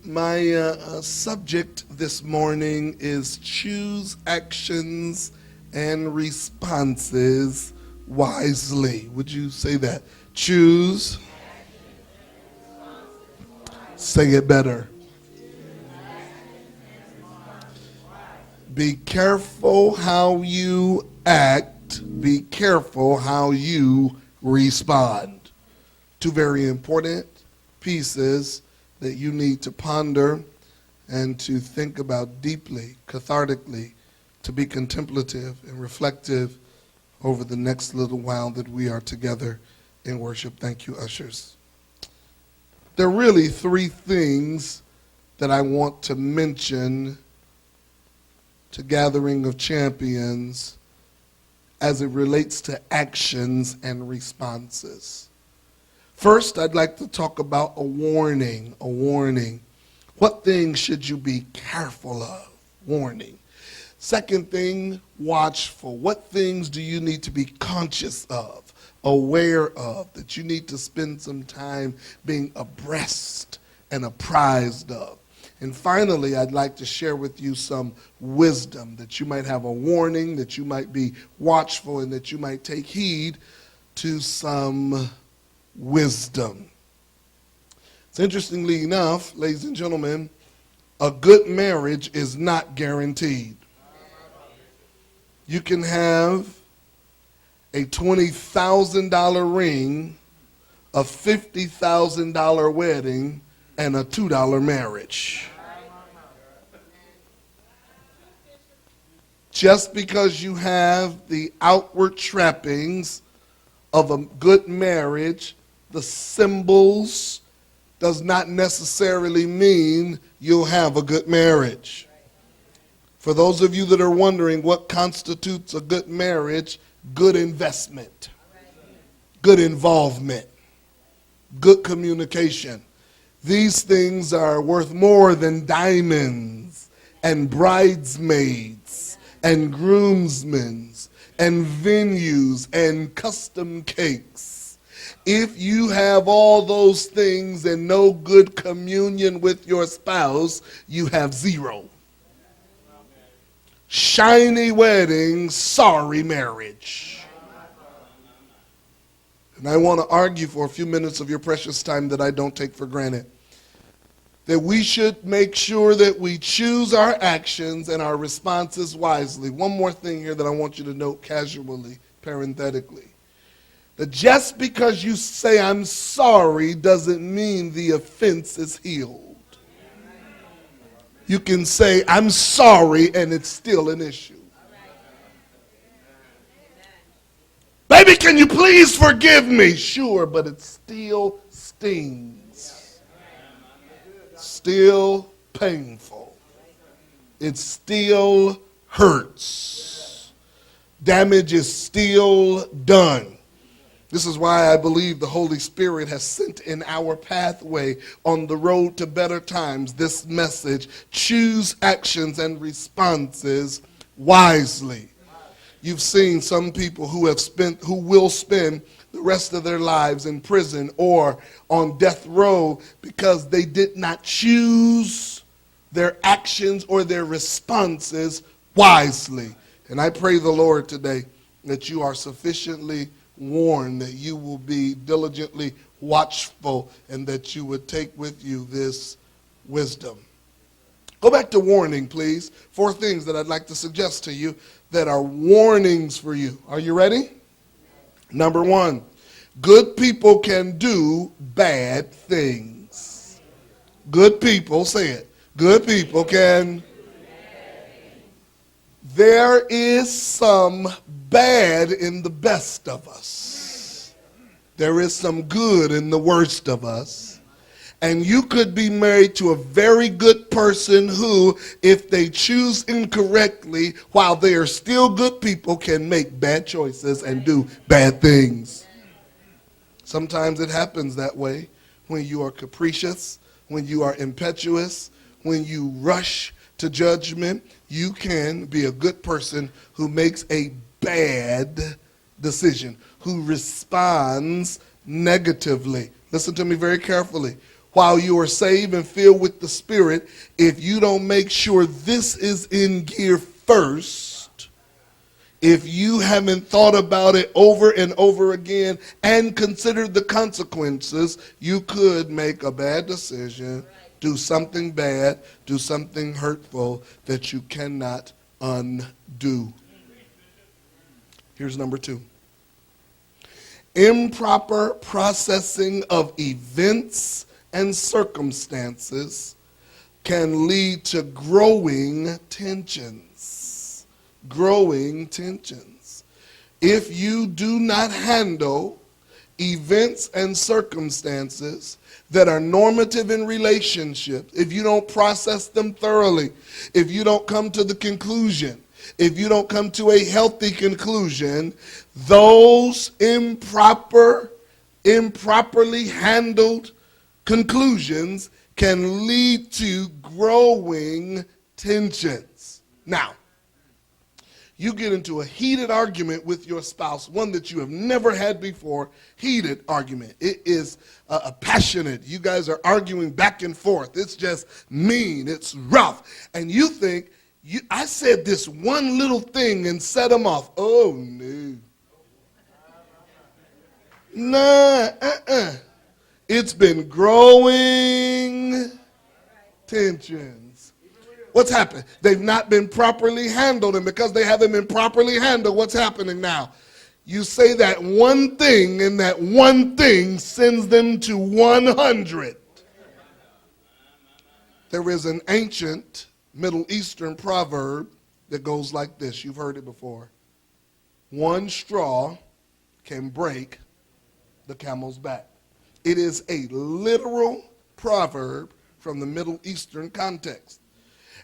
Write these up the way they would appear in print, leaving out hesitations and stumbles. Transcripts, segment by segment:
My subject this morning is choose actions and responses wisely. Would you say that? Choose. Say it better. Be careful how you act. Be careful how you respond. Two very important pieces that you need to ponder and to think about deeply, cathartically, to be contemplative and reflective over the next little while that we are together in worship. Thank you, ushers. There are really three things that I want to mention to Gathering of Champions as it relates to actions and responses. First, I'd like to talk about a warning. What things should you be careful of? Warning. Second thing, watchful. What things do you need to be conscious of, aware of, that you need to spend some time being abreast and apprised of? And finally, I'd like to share with you some wisdom, that you might have a warning, that you might be watchful, and that you might take heed to some wisdom. It's interestingly enough, ladies and gentlemen, a good marriage is not guaranteed. You can have a $20,000 ring, a $50,000 wedding, and a $2 marriage. Just because you have the outward trappings of a good marriage, the symbols, does not necessarily mean you'll have a good marriage. For those of you that are wondering what constitutes a good marriage, good investment, good involvement, good communication. These things are worth more than diamonds and bridesmaids and groomsmen and venues and custom cakes. If you have all those things and no good communion with your spouse, you have zero. Shiny wedding, sorry marriage. And I want to argue for a few minutes of your precious time that I don't take for granted, that we should make sure that we choose our actions and our responses wisely. One more thing here that I want you to note casually, parenthetically. That just because you say I'm sorry doesn't mean the offense is healed. You can say I'm sorry and it's still an issue. Baby, can you please forgive me? Sure, but it still stings. Still painful. It still hurts. Damage is still done. This is why I believe the Holy Spirit has sent in our pathway on the road to better times this message: choose actions and responses wisely. You've seen some people who will spend the rest of their lives in prison or on death row because they did not choose their actions or their responses wisely. And I pray the Lord today that you are sufficiently warned, that you will be diligently watchful, and that you would take with you this wisdom. Go back to warning, please. 4 things that I'd like to suggest to you that are warnings for you. Are you ready? Number 1, good people can do bad things. Good people, say it. Good people can. There is some bad in the best of us. There is some good in the worst of us. And you could be married to a very good person who, if they choose incorrectly, while they are still good people, can make bad choices and do bad things. Sometimes it happens that way when you are capricious, when you are impetuous, when you rush to judgment. You can be a good person who makes a bad decision, who responds negatively. Listen to me very carefully. while you are saved and filled with the Spirit, if you don't make sure this is in gear first, if you haven't thought about it over and over again and considered the consequences, you could make a bad decision, do something bad, do something hurtful that you cannot undo. Here's number 2. Improper processing of events and circumstances can lead to growing tensions. Growing tensions. If you do not handle events and circumstances that are normative in relationships, if you don't process them thoroughly, if you don't come to the conclusion, if you don't come to a healthy conclusion, those improperly handled conclusions can lead to growing tensions. Now, you get into a heated argument with your spouse, one that you have never had before, heated argument. It is a passionate. You guys are arguing back and forth. It's just mean. It's rough. And you think, I said this one little thing and set them off. Oh, no. Nah, It's been growing tensions. What's happened? They've not been properly handled, and because they haven't been properly handled, what's happening now? You say that one thing, and that one thing sends them to 100. There is an ancient Middle Eastern proverb that goes like this. You've heard it before. One straw can break the camel's back. It is a literal proverb from the Middle Eastern context.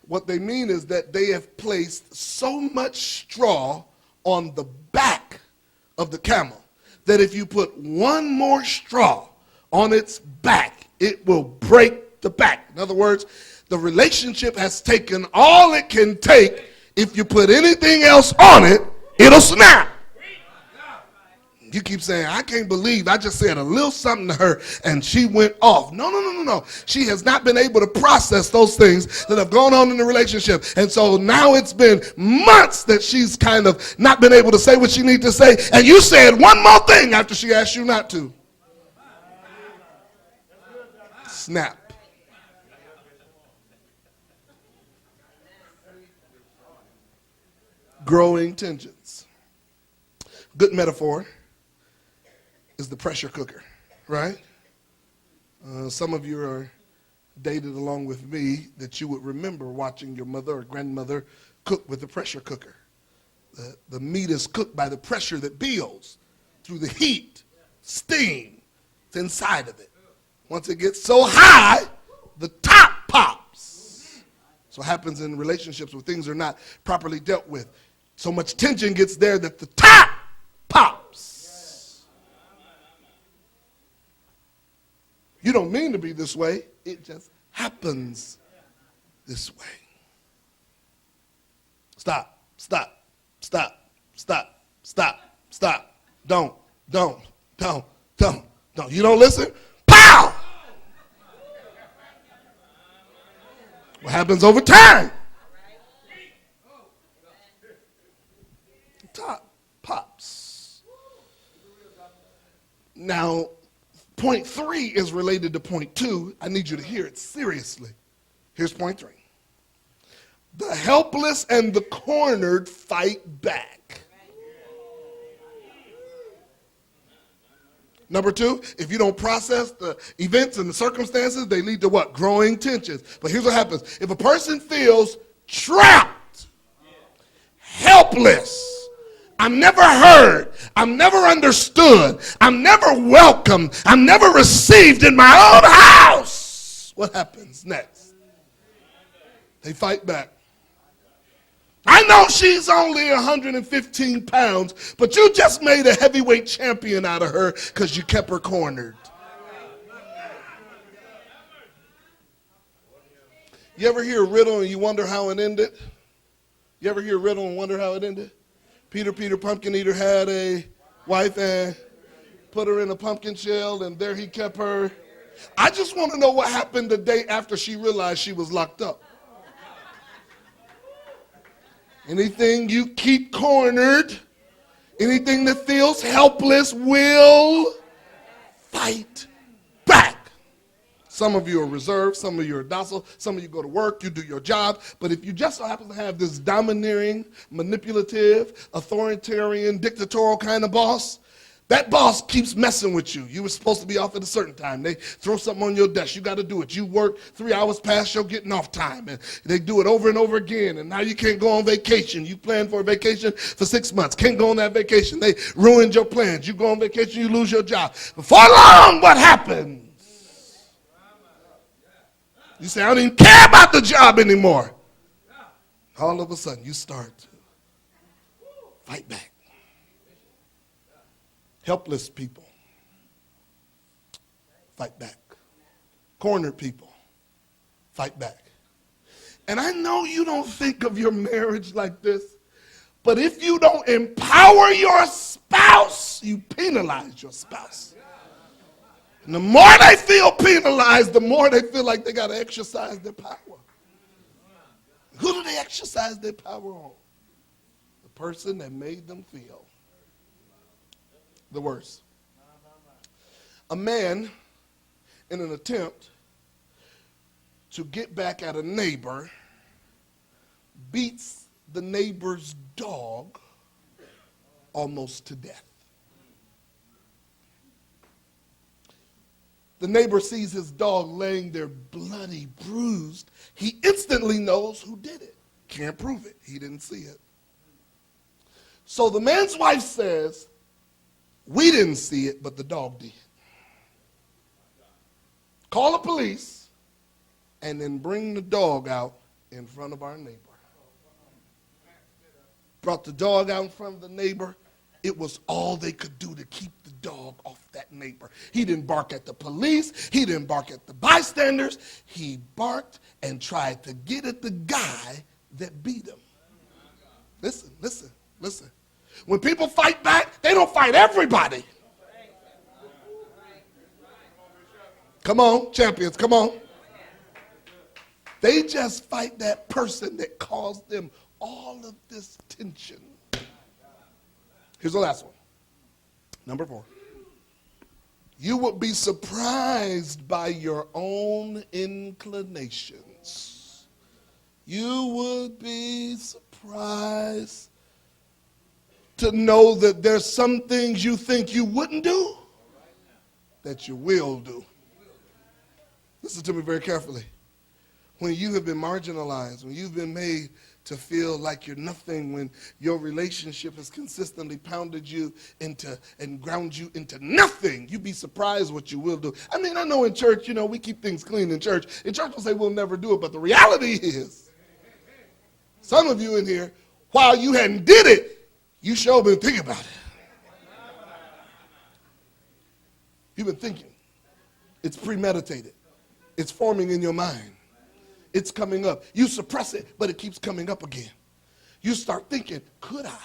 What they mean is that they have placed so much straw on the back of the camel that if you put one more straw on its back, it will break the back. In other words, the relationship has taken all it can take. If you put anything else on it, it'll snap. You keep saying, I can't believe I just said a little something to her and she went off. No. She has not been able to process those things that have gone on in the relationship. And so now it's been months that she's kind of not been able to say what she needs to say. And you said one more thing after she asked you not to. Snap. Growing tensions. Good metaphor is the pressure cooker, right? Some of you are dated along with me that you would remember watching your mother or grandmother cook with the pressure cooker. The meat is cooked by the pressure that builds through the heat, steam that's inside of it. Once it gets so high, the top pops. So it happens in relationships where things are not properly dealt with. So much tension gets there that the top pops. You don't mean to be this way. It just happens this way. Stop. Don't. You don't listen? Pow! What happens over time? Top pops. Now, point 3 is related to point 2. I need you to hear it seriously. Here's point 3. The helpless and the cornered fight back. Number 2, if you don't process the events and the circumstances, they lead to what? Growing tensions. But here's what happens. If a person feels trapped, helpless, I'm never heard, I'm never understood, I'm never welcomed, I'm never received in my own house, what happens next? They fight back. I know she's only 115 pounds, but you just made a heavyweight champion out of her because you kept her cornered. You ever hear a riddle and you wonder how it ended? You ever hear a riddle and wonder how it ended? Peter Pumpkin Eater had a wife and put her in a pumpkin shell, and there he kept her. I just want to know what happened the day after she realized she was locked up. Anything you keep cornered, anything that feels helpless will fight back. Some of you are reserved, some of you are docile, some of you go to work, you do your job, but if you just so happen to have this domineering, manipulative, authoritarian, dictatorial kind of boss, that boss keeps messing with you. You were supposed to be off at a certain time. They throw something on your desk. You got to do it. You work 3 hours past your getting off time. And they do it over and over again. And now you can't go on vacation. You planned for a vacation for 6 months. Can't go on that vacation. They ruined your plans. You go on vacation, you lose your job. Before long, what happens? You say, I don't even care about the job anymore. All of a sudden, you start to fight back. Helpless people, fight back. Cornered people, fight back. And I know you don't think of your marriage like this, but if you don't empower your spouse, you penalize your spouse. And the more they feel penalized, the more they feel like they got to exercise their power. Who do they exercise their power on? The person that made them feel the worst. A man, in an attempt to get back at a neighbor, beats the neighbor's dog almost to death. The neighbor sees his dog laying there bloody, bruised. He instantly knows who did it. Can't prove it. He didn't see it. So the man's wife says, we didn't see it, but the dog did. Call the police and then bring the dog out in front of our neighbor. Brought the dog out in front of the neighbor. It was all they could do to keep the dog off that neighbor. He didn't bark at the police. He didn't bark at the bystanders. He barked and tried to get at the guy that beat him. Listen, listen, listen. When people fight back, they don't fight everybody. Come on, champions, come on. They just fight that person that caused them all of this tension. Here's the last one. Number 4. You will be surprised by your own inclinations. You would be surprised to know that there's some things you think you wouldn't do that you will do. Listen to me very carefully. When you have been marginalized, when you've been made to feel like you're nothing, when your relationship has consistently pounded you into and ground you into nothing, you'd be surprised what you will do. I mean, I know in church, we keep things clean in church. In church we'll say we'll never do it, but the reality is, some of you in here, while you hadn't did it, you sure been thinking about it. You've been thinking. It's premeditated. It's forming in your mind. It's coming up. You suppress it, but it keeps coming up again. You start thinking, could I?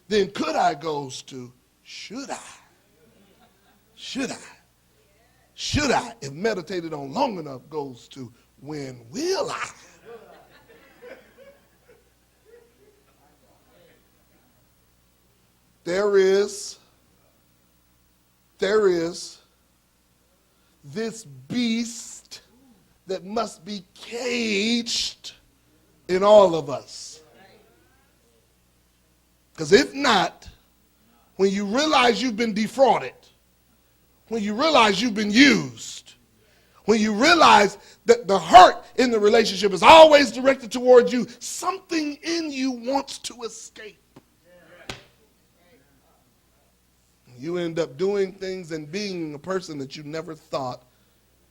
Then could I goes to, should I? Should I? Should I, if meditated on long enough, goes to, when will I? There is this beast that must be caged in all of us. Because if not, when you realize you've been defrauded, when you realize you've been used, when you realize that the hurt in the relationship is always directed towards you, something in you wants to escape. You end up doing things and being a person that you never thought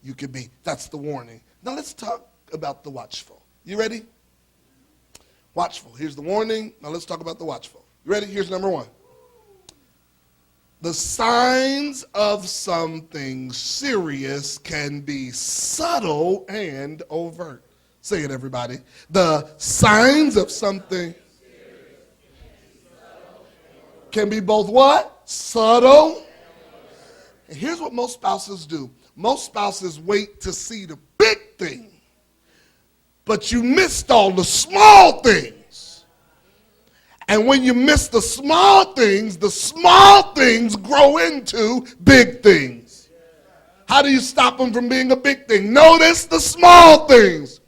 you could be. That's the warning. Now let's talk about the watchful. You ready? Watchful. Here's the warning. Now let's talk about the watchful. You ready? Here's number 1. The signs of something serious can be subtle and overt. Say it, everybody. The signs of something can be both what? Subtle. And here's what most spouses do. Most spouses wait to see the big thing, but you missed all the small things. And when you miss the small things grow into big things. How do you stop them from being a big thing? Notice the small things.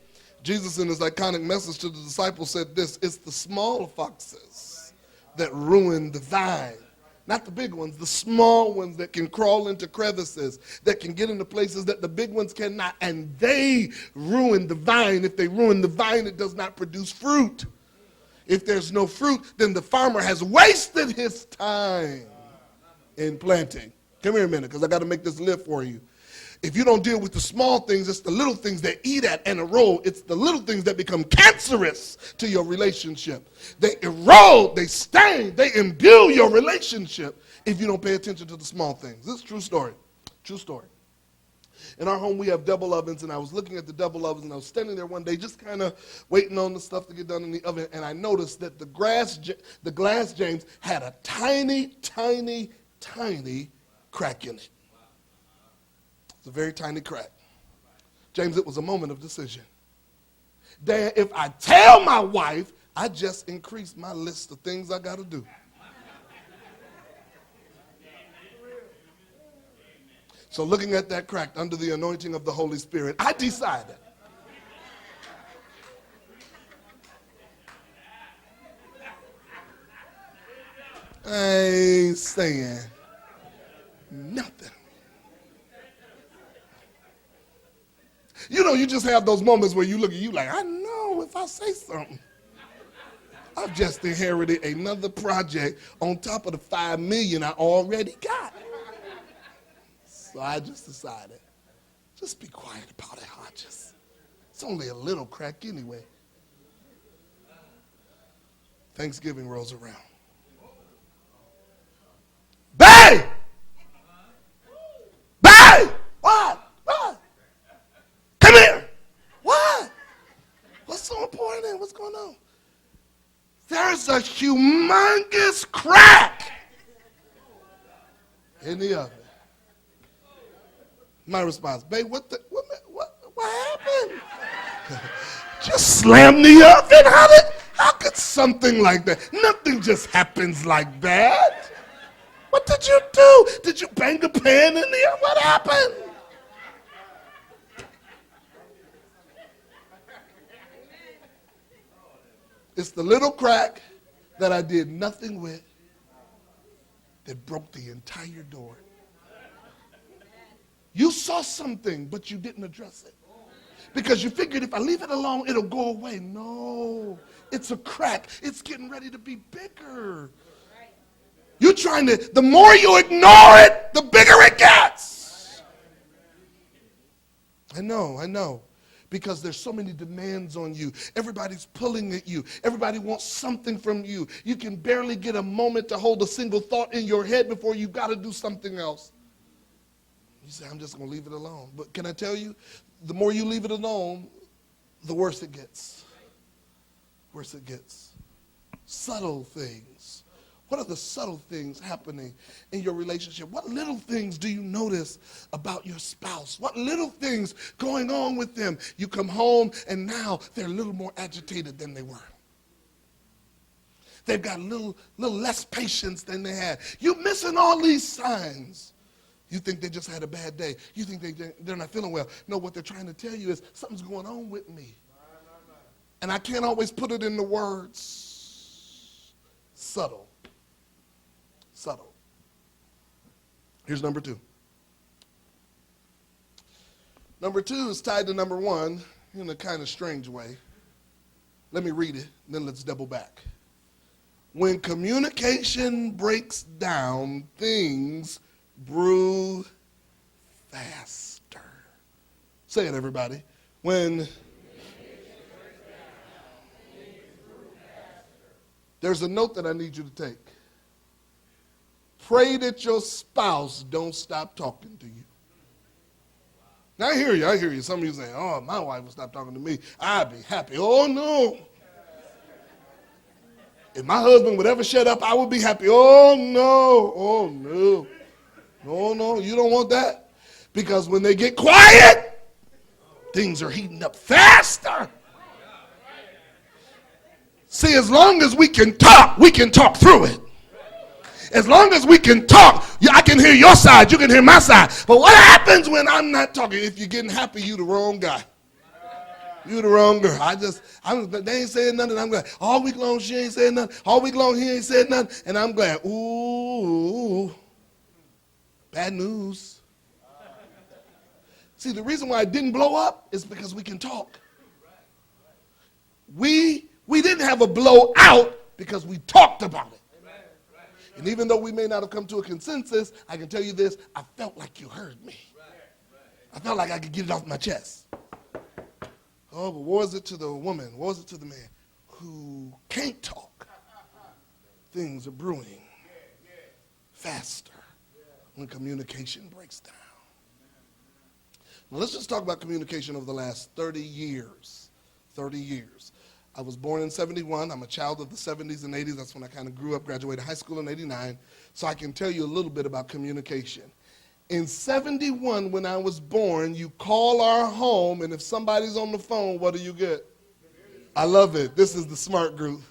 Jesus, in his iconic message to the disciples, said this: it's the small foxes that ruin the vine. Not the big ones, the small ones that can crawl into crevices, that can get into places that the big ones cannot, and they ruin the vine. If they ruin the vine, it does not produce fruit. If there's no fruit, then the farmer has wasted his time in planting. Come here a minute, because I got to make this live for you. If you don't deal with the small things, it's the little things that eat at and erode. It's the little things that become cancerous to your relationship. They erode, they stain, they imbue your relationship if you don't pay attention to the small things. This is a true story. True story. In our home, we have double ovens, and I was looking at the double ovens, and I was standing there one day just kind of waiting on the stuff to get done in the oven, and I noticed that the glass James had a tiny, tiny, tiny crack in it. It's a very tiny crack. James, it was a moment of decision. Dad, if I tell my wife, I just increased my list of things I got to do. So looking at that crack under the anointing of the Holy Spirit, I decided I ain't saying nothing. You know, you just have those moments where you look at you like, I know if I say something. I've just inherited another project on top of the $5 million I already got. So I just decided, just be quiet about it, Hodges. It's only a little crack anyway. Thanksgiving rolls around. Babe! Babe! What? Come here! What? What's so important? What's going on? There's a humongous crack in the oven. My response, babe, what happened? Just slam the oven? How could something like that? Nothing just happens like that. What did you do? Did you bang a pan in the oven? What happened? It's the little crack that I did nothing with that broke the entire door. You saw something, but you didn't address it. Because you figured if I leave it alone, it'll go away. No, it's a crack. It's getting ready to be bigger. You're trying to, the more you ignore it, the bigger it gets. I know. Because there's so many demands on you. Everybody's pulling at you. Everybody wants something from you. You can barely get a moment to hold a single thought in your head before you've got to do something else. You say, I'm just going to leave it alone. But can I tell you, the more you leave it alone, the worse it gets. Worse it gets. Subtle things. What are the subtle things happening in your relationship? What little things do you notice about your spouse? What little things going on with them? You come home and now they're a little more agitated than they were. They've got a little less patience than they had. You're missing all these signs. You think they just had a bad day. You think they're not feeling well. No, what they're trying to tell you is something's going on with me. And I can't always put it in the words. Subtle. Here's number 2. Number 2 is tied to number 1 in a kind of strange way. Let me read it, then let's double back. When communication breaks down, things brew faster. Say it, everybody. There's a note that I need you to take. Pray that your spouse don't stop talking to you. Now, I hear you. Some of you saying, oh, my wife will stop talking to me. I'd be happy. Oh, no. If my husband would ever shut up, I would be happy. Oh, no. No, you don't want that. Because when they get quiet, things are heating up faster. See, as long as we can talk through it. As long as we can talk, I can hear your side, you can hear my side. But what happens when I'm not talking? If you're getting happy, you the wrong guy. You the wrong girl. They ain't saying nothing. I'm glad. All week long she ain't saying nothing. All week long he ain't said nothing. And I'm glad. Ooh, bad news. See, the reason why it didn't blow up is because we can talk. We didn't have a blowout because we talked about it. And even though we may not have come to a consensus, I can tell you this, I felt like you heard me. I felt like I could get it off my chest. Oh, but what was it to the woman? What was it to the man who can't talk? Things are brewing faster when communication breaks down. Now let's just talk about communication over the last 30 years. 30 years. I was born in 71. I'm a child of the 70s and 80s. That's when I kind of grew up, graduated high school in 89. So I can tell you a little bit about communication. In 71, when I was born, you call our home, and if somebody's on the phone, what do you get? I love it. This is the smart group.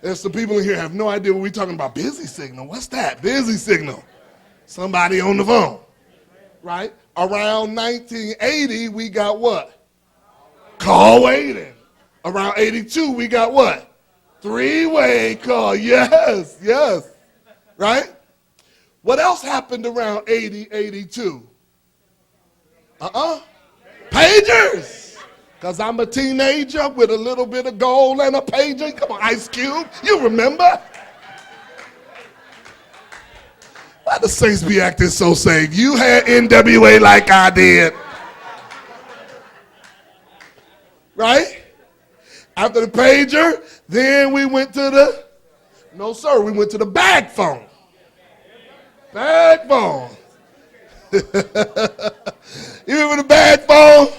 There's some people in here who have no idea what we're talking about. Busy signal. What's that? Busy signal. Somebody on the phone. Right? Around 1980, we got what? Call waiting. Around 82, we got what? Three-way call. Yes, yes. Right? What else happened around 80, 82? Pagers. Because I'm a teenager with a little bit of gold and a pager. Come on, Ice Cube. You remember? Why the Saints be acting so safe? You had NWA like I did. Right? After the pager, then we went to the, no sir, we went to the bag phone. Bag phone. You remember the bag phone?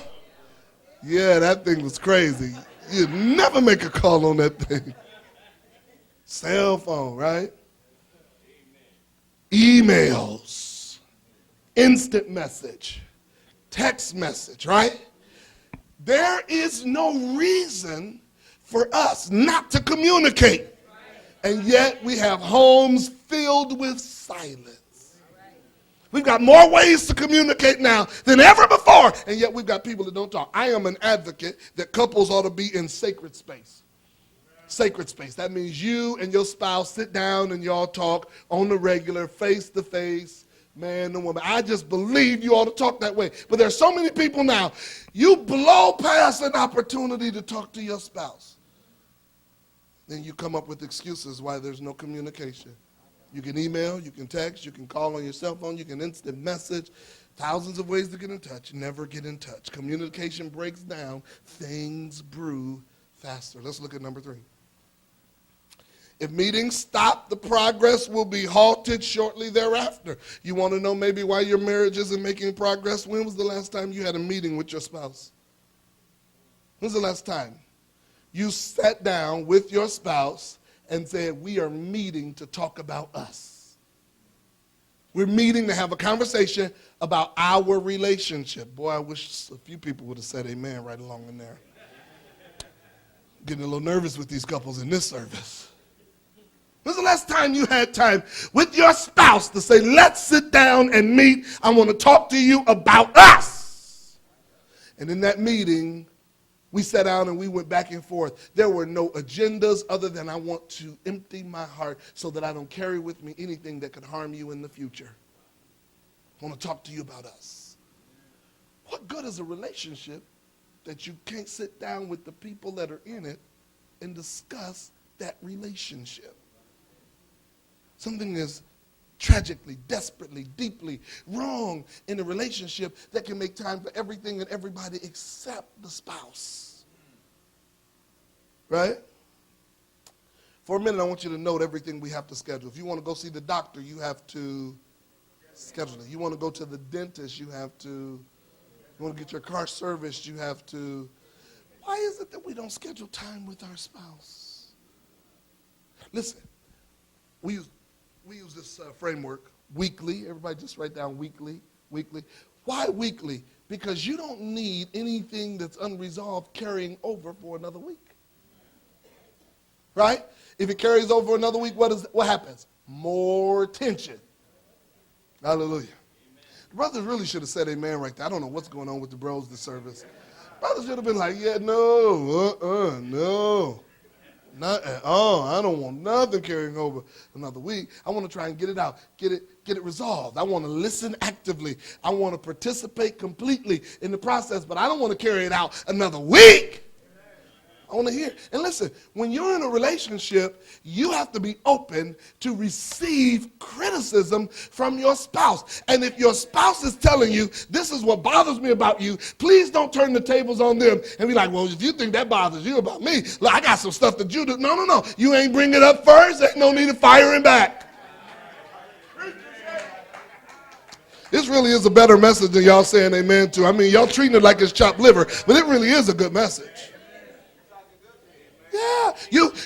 Yeah, that thing was crazy. You'd never make a call on that thing. Cell phone, right? Emails, instant message, text message, right? There is no reason for us not to communicate. And yet we have homes filled with silence. We've got more ways to communicate now than ever before, and yet we've got people that don't talk. I am an advocate that couples ought to be in sacred space. Sacred space. That means you and your spouse sit down and y'all talk on the regular, face to face, man and woman. I just believe you ought to talk that way. But there's so many people now, you blow past an opportunity to talk to your spouse. Then you come up with excuses why there's no communication. You can email, you can text, you can call on your cell phone, you can instant message. Thousands of ways to get in touch. Never get in touch. Communication breaks down. Things brew faster. Let's look at number 3. If meetings stop, the progress will be halted shortly thereafter. You want to know maybe why your marriage isn't making progress? When was the last time you had a meeting with your spouse? When's the last time you sat down with your spouse and said, we are meeting to talk about us? We're meeting to have a conversation about our relationship. Boy, I wish a few people would have said amen right along in there. Getting a little nervous with these couples in this service. When's the last time you had time with your spouse to say, let's sit down and meet. I want to talk to you about us. And in that meeting, we sat down and we went back and forth. There were no agendas other than I want to empty my heart so that I don't carry with me anything that could harm you in the future. I want to talk to you about us. What good is a relationship that you can't sit down with the people that are in it and discuss that relationship? Something is tragically, desperately, deeply wrong in a relationship that can make time for everything and everybody except the spouse. Right? For a minute, I want you to note everything we have to schedule. If you want to go see the doctor, you have to schedule it. You want to go to the dentist, you have to. You want to get your car serviced, you have to. Why is it that we don't schedule time with our spouse? Listen, we use this framework weekly. Everybody just write down weekly. Weekly. Why weekly? Because you don't need anything that's unresolved carrying over for another week. Right? If it carries over another week, what happens? More tension. Hallelujah. The brothers really should have said amen right there. I don't know what's going on with the bros this service. Brothers should have been like, yeah, no, no. Not at all. I don't want nothing carrying over another week. I want to try and get it out, get it resolved. I want to listen actively. I want to participate completely in the process, but I don't want to carry it out another week. I want to hear. And listen, when you're in a relationship, you have to be open to receive criticism from your spouse. And if your spouse is telling you, this is what bothers me about you, please don't turn the tables on them and be like, well, if you think that bothers you about me, look, I got some stuff that you do. No. You ain't bring it up first. Ain't no need of firing back. This really is a better message than y'all saying amen to. I mean, y'all treating it like it's chopped liver, but it really is a good message. Yeah,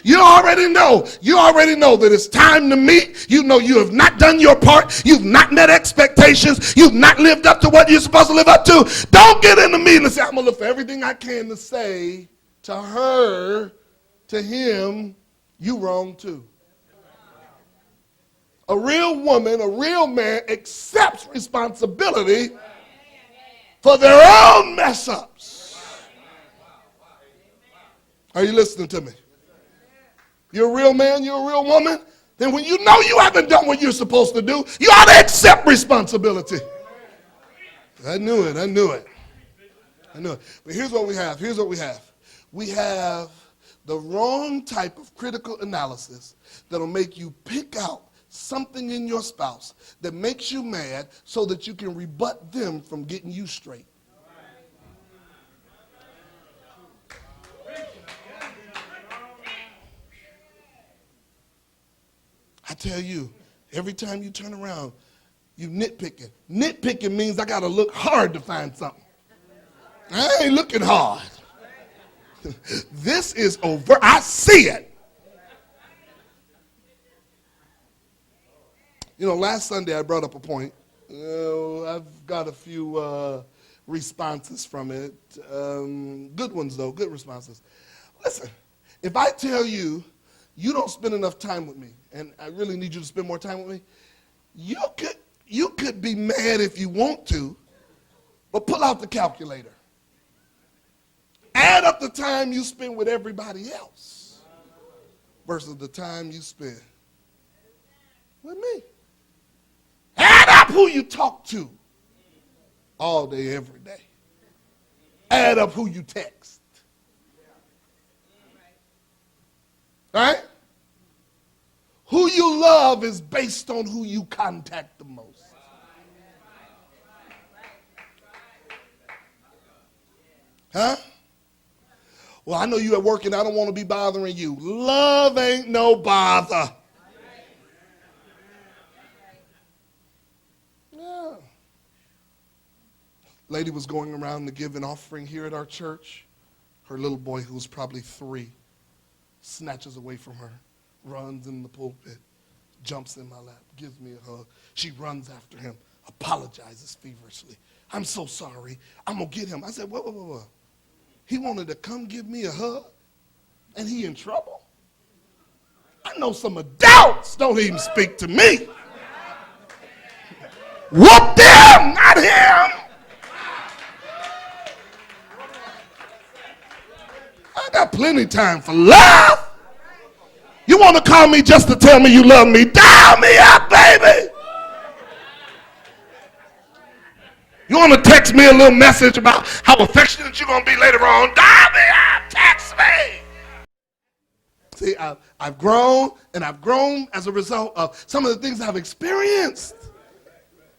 you already know. You already know that it's time to meet. You know you have not done your part. You've not met expectations. You've not lived up to what you're supposed to live up to. Don't get in the meeting and say, I'm going to look for everything I can to say to her, to him, you wrong too. A real woman, a real man accepts responsibility for their own mess ups. Are you listening to me? You're a real man, you're a real woman. Then when you know you haven't done what you're supposed to do, you ought to accept responsibility. I knew it. But here's what we have. We have the wrong type of critical analysis that'll make you pick out something in your spouse that makes you mad so that you can rebut them from getting you straight. I tell you, every time you turn around, you nitpicking. Nitpicking means I got to look hard to find something. I ain't looking hard. This is over. I see it. You know, last Sunday I brought up a point. I've got a few responses from it. Good ones, though. Good responses. Listen, if I tell you, you don't spend enough time with me, and I really need you to spend more time with me, you could be mad if you want to, but pull out the calculator. Add up the time you spend with everybody else versus the time you spend with me. Add up who you talk to all day, every day. Add up who you text. Right? Who you love is based on who you contact the most. Huh? Well, I know you at work and I don't want to be bothering you. Love ain't no bother. Yeah. Lady was going around to give an offering here at our church. Her little boy, who was probably 3, snatches away from her, runs in the pulpit, jumps in my lap, gives me a hug. She runs after him, apologizes feverishly. I'm so sorry. I'm going to get him. I said, what? He wanted to come give me a hug, and he in trouble? I know some adults don't even speak to me. Whoop them, not him. I got plenty of time for love. You want to call me just to tell me you love me? Dial me up, baby. You want to text me a little message about how affectionate you're going to be later on? Dial me up. Text me. See, I've grown, and I've grown as a result of some of the things I've experienced.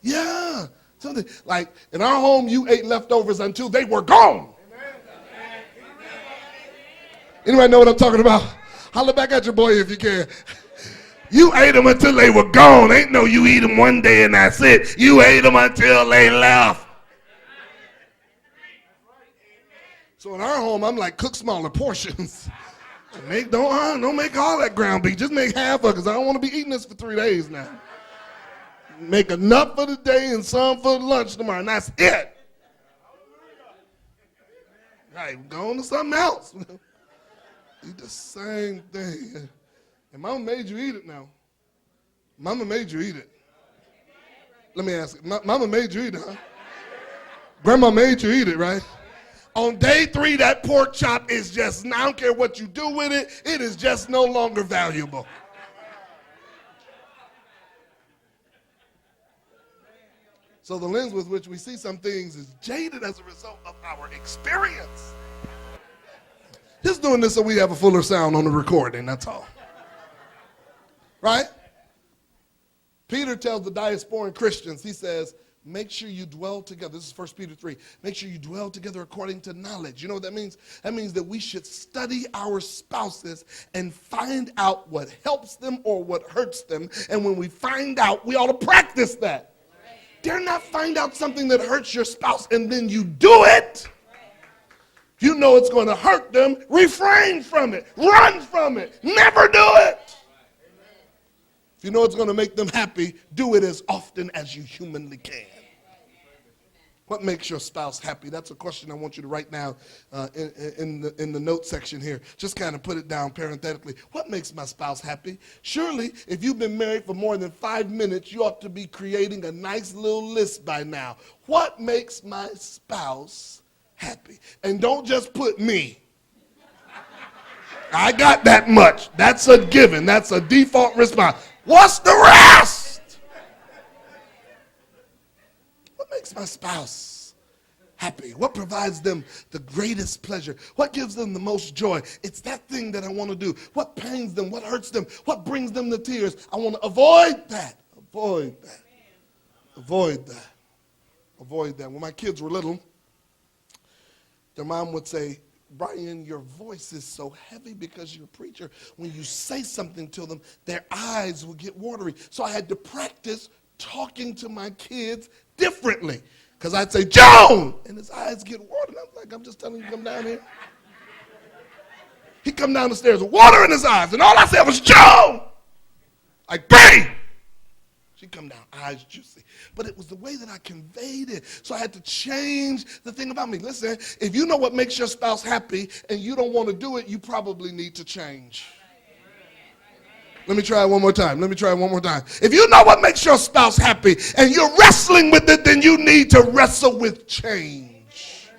Yeah. Something like in our home, you ate leftovers until they were gone. Anybody know what I'm talking about? Holler back at your boy if you can. You ate them until they were gone. Ain't no you eat them one day and that's it. You ate them until they left. So in our home, I'm like, cook smaller portions. Don't make all that ground beef. Just make half of it because I don't want to be eating this for 3 days now. make enough for the day and some for lunch tomorrow, and that's it. Right, go on to something else. Eat the same thing. And mama made you eat it now. Mama made you eat it. Let me ask you, mama made you eat it, huh? Grandma made you eat it, right? On day 3, that pork chop is just, I don't care what you do with it, it is just no longer valuable. So the lens with which we see some things is jaded as a result of our experience. Just doing this so we have a fuller sound on the recording, that's all. Right? Peter tells the diasporan Christians, he says, make sure you dwell together. This is 1 Peter 3. Make sure you dwell together according to knowledge. You know what that means? That means that we should study our spouses and find out what helps them or what hurts them. And when we find out, we ought to practice that. Dare not find out something that hurts your spouse and then you do it. You know it's going to hurt them. Refrain from it. Run from it. Never do it. If you know it's going to make them happy, do it as often as you humanly can. What makes your spouse happy? That's a question I want you to write down in the note section here. Just kind of put it down parenthetically. What makes my spouse happy? Surely, if you've been married for more than 5 minutes, you ought to be creating a nice little list by now. What makes my spouse happy? And don't just put me. I got that much. That's a given. That's a default response. What's the rest? What makes my spouse happy? What provides them the greatest pleasure? What gives them the most joy? It's that thing that I want to do. What pains them? What hurts them? What brings them to tears? I want to avoid that. Avoid that. Avoid that. Avoid that. When my kids were little, their mom would say, Brian, your voice is so heavy because you're a preacher. When you say something to them, their eyes will get watery. So I had to practice talking to my kids differently. Because I'd say, Joan! And his eyes get watery. I'm like, I'm just telling you to come down here. He'd come down the stairs with water in his eyes. And all I said was, Joan! Like, bang! She'd come down, eyes juicy. But it was the way that I conveyed it. So I had to change the thing about me. Listen, if you know what makes your spouse happy and you don't want to do it, you probably need to change. Let me try it one more time. If you know what makes your spouse happy and you're wrestling with it, then you need to wrestle with change.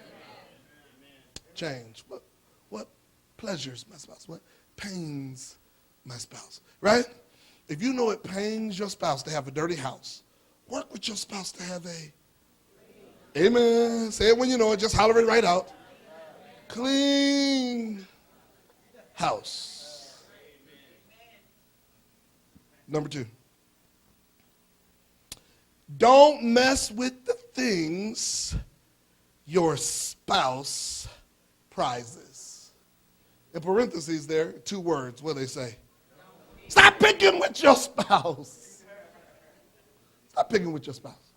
Change. What pleasures my spouse? What pains my spouse? Right? If you know it pains your spouse to have a dirty house, work with your spouse to have amen. Say it when you know it. Just holler it right out. Clean house. Number 2. Don't mess with the things your spouse prizes. In parentheses there, 2 words. What do they say? Stop picking with your spouse. Stop picking with your spouse.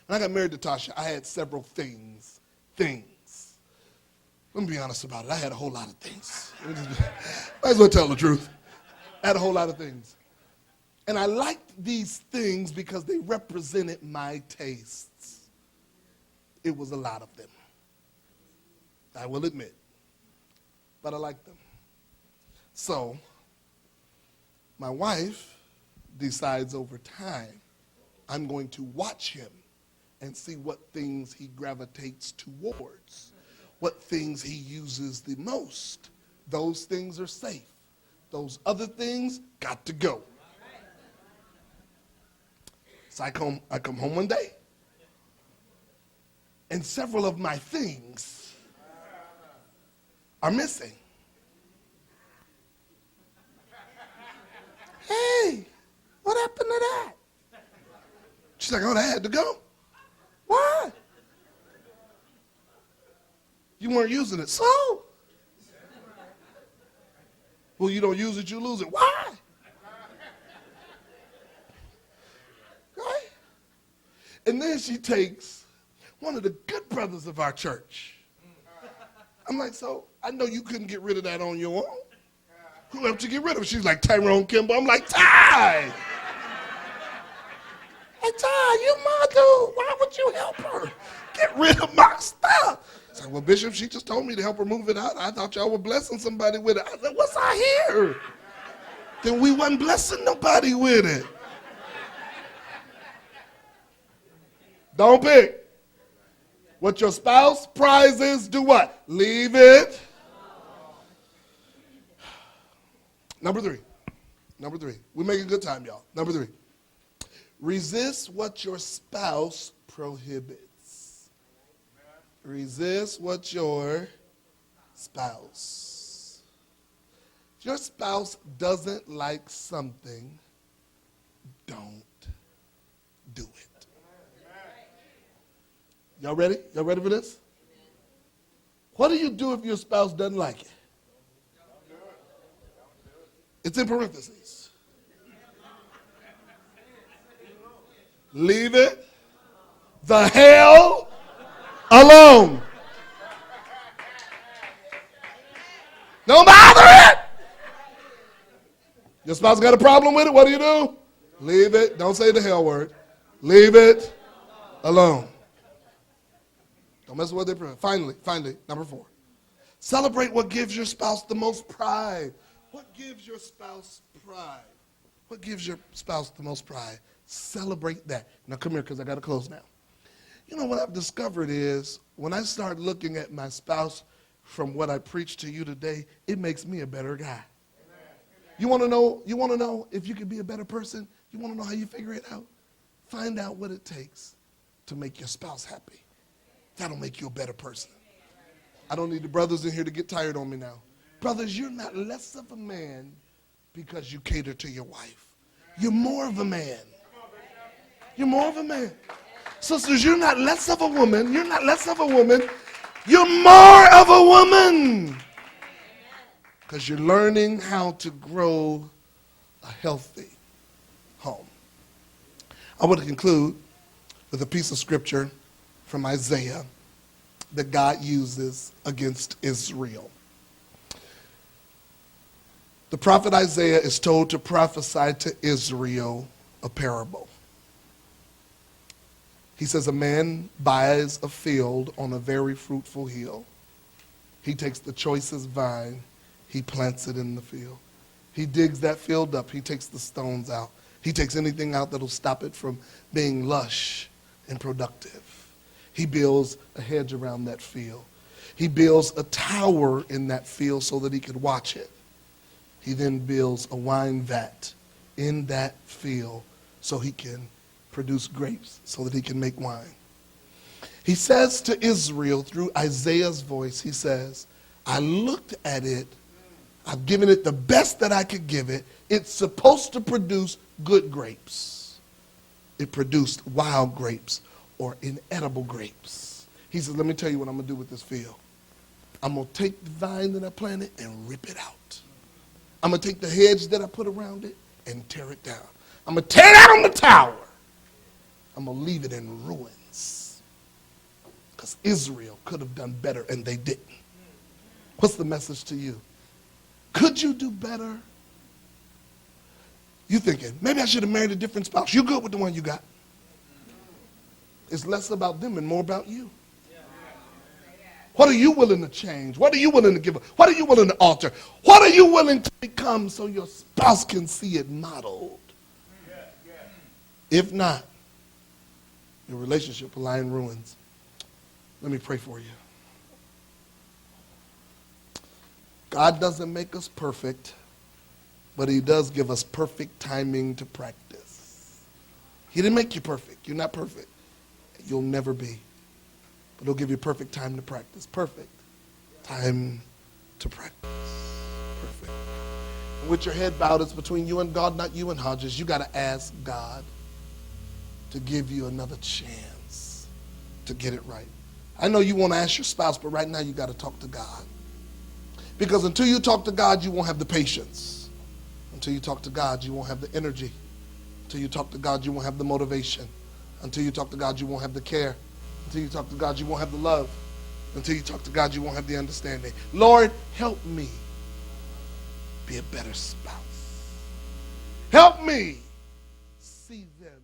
When I got married to Tasha, I had several things. Let me be honest about it. I had a whole lot of things. Might as well tell the truth. I had a whole lot of things. And I liked these things because they represented my tastes. It was a lot of them. I will admit. But I liked them. So my wife decides over time, I'm going to watch him and see what things he gravitates towards, what things he uses the most. Those things are safe. Those other things got to go. So I come home one day, and several of my things are missing. Hey, what happened to that? She's like, oh, that had to go. Why? You weren't using it. So? Well, you don't use it, you lose it. Why? Right? And then she takes one of the good brothers of our church. I'm like, so I know you couldn't get rid of that on your own. Who helped you get rid of it? She's like, Tyrone Kimball. I'm like, Ty! Hey, Ty, you my dude. Why would you help her? Get rid of my stuff. It's like, well, Bishop, she just told me to help her move it out. I thought y'all were blessing somebody with it. I said, what's I here? Then we wasn't blessing nobody with it. Don't pick. What your spouse prizes, do what? Leave it. Number three. We're making good time, y'all. Number 3. Resist what your spouse prohibits. Resist what your spouse. If your spouse doesn't like something, don't do it. Y'all ready? Y'all ready for this? What do you do if your spouse doesn't like it? It's in parentheses. Leave it the hell alone. Don't bother it. Your spouse got a problem with it, what do? Leave it. Don't say the hell word. Leave it alone. Don't mess with what they prefer. Finally, number 4. Celebrate what gives your spouse the most pride. What gives your spouse pride? What gives your spouse the most pride? Celebrate that. Now come here, because I got to close now. You know what I've discovered is when I start looking at my spouse from what I preached to you today, it makes me a better guy. You want to know if you can be a better person? You want to know how you figure it out? Find out what it takes to make your spouse happy. That'll make you a better person. I don't need the brothers in here to get tired on me now. Brothers, you're not less of a man because you cater to your wife. You're more of a man. You're more of a man. Sisters, you're not less of a woman. You're not less of a woman. You're more of a woman. Because you're learning how to grow a healthy home. I want to conclude with a piece of scripture from Isaiah that God uses against Israel. The prophet Isaiah is told to prophesy to Israel a parable. He says, a man buys a field on a very fruitful hill. He takes the choicest vine, he plants it in the field. He digs that field up, he takes the stones out. He takes anything out that'll stop it from being lush and productive. He builds a hedge around that field. He builds a tower in that field so that he could watch it. He then builds a wine vat in that field so he can produce grapes, so that he can make wine. He says to Israel through Isaiah's voice, he says, I looked at it, I've given it the best that I could give it. It's supposed to produce good grapes. It produced wild grapes or inedible grapes. He says, let me tell you what I'm going to do with this field. I'm going to take the vine that I planted and rip it out. I'm going to take the hedge that I put around it and tear it down. I'm going to tear down the tower. I'm going to leave it in ruins. Because Israel could have done better, and they didn't. What's the message to you? Could you do better? You thinking, maybe I should have married a different spouse. You good with the one you got. It's less about them and more about you. What are you willing to change? What are you willing to give up? What are you willing to alter? What are you willing to become so your spouse can see it modeled? If not, your relationship will lie in ruins. Let me pray for you. God doesn't make us perfect, but he does give us perfect timing to practice. He didn't make you perfect. You're not perfect. You'll never be. But he'll give you perfect time to practice. Perfect time to practice. Perfect. And with your head bowed, it's between you and God, not you and Hodges. You got to ask God to give you another chance to get it right. I know you want to ask your spouse, but right now you got to talk to God. Because until you talk to God, you won't have the patience. Until you talk to God, you won't have the energy. Until you talk to God, you won't have the motivation. Until you talk to God, you won't have the care. Until you talk to God, you won't have the love. Until you talk to God, you won't have the understanding. Lord, help me be a better spouse. Help me see them